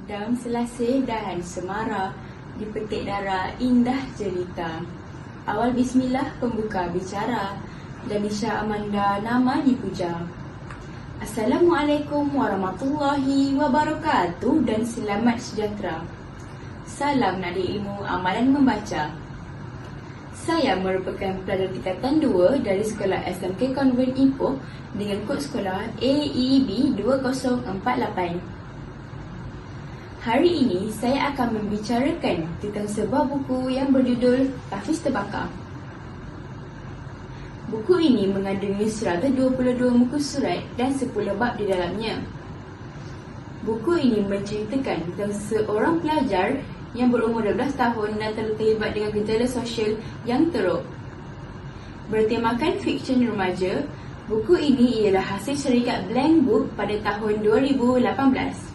Daun selasih dan semara, dipetik darah indah jelita. Awal bismillah pembuka bicara, dan Isya Amanda nama dipuja. Assalamualaikum warahmatullahi wabarakatuh dan selamat sejahtera. Salam nadi ilmu amalan membaca. Saya merupakan pelajar tingkatan 2 dari Sekolah SMK Convent Ipoh dengan kod sekolah AEB 2048. Hari ini saya akan membicarakan tentang sebuah buku yang berjudul Tahfiz Terbakar. Buku ini mengandungi 122 muka surat dan 10 bab di dalamnya. Buku ini menceritakan tentang seorang pelajar yang berumur 12 tahun dan telah terlibat dengan gejala sosial yang teruk. Bertemakan fiksyen remaja, buku ini ialah hasil syarikat Blank Book pada tahun 2018.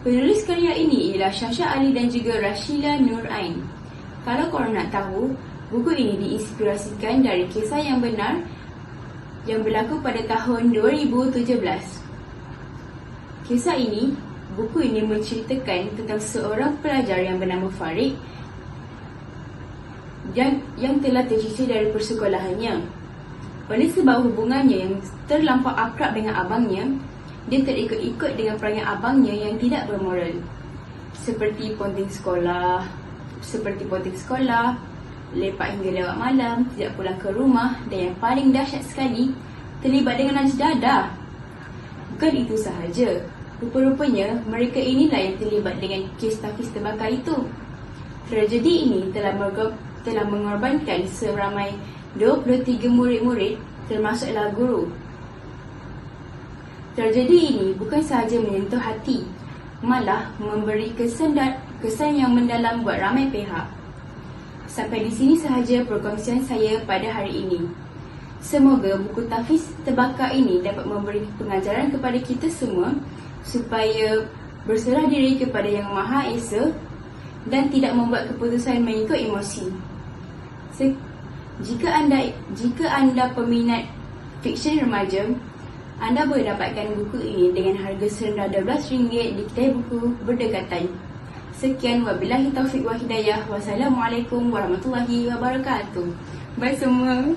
Penulis karya ini ialah Syasha Ali dan juga Rashila Nur Ain. Kalau korang nak tahu, buku ini diinspirasikan dari kisah yang benar yang berlaku pada tahun 2017. Buku ini menceritakan tentang seorang pelajar yang bernama Farid yang telah tercicir dari persekolahannya. Oleh sebab hubungannya yang terlampau akrab dengan abangnya, dia terikut-ikut dengan perangai abangnya yang tidak bermoral. Seperti ponting sekolah, lepak hingga lewat malam, tidak pulang ke rumah, dan yang paling dahsyat sekali, terlibat dengan najis dadah. Bukan itu sahaja, rupa-rupanya mereka inilah yang terlibat dengan kes tahfiz terbakar itu. Tragedi ini telah mengorbankan seramai 23 murid-murid termasuklah guru. Tragedi ini bukan sahaja menyentuh hati, malah memberi kesan yang mendalam buat ramai pihak. Sampai di sini sahaja perkongsian saya pada hari ini. Semoga buku Tahfiz Terbakar ini dapat memberi pengajaran kepada kita semua supaya berserah diri kepada Yang Maha Esa dan tidak membuat keputusan mengikut emosi. Jika anda peminat fiksyen remaja, anda boleh dapatkan buku ini dengan harga serendah RM12 di kedai buku berdekatan. Sekian, wabillahi taufiq wa hidayah. Wassalamualaikum warahmatullahi wabarakatuh. Bye semua.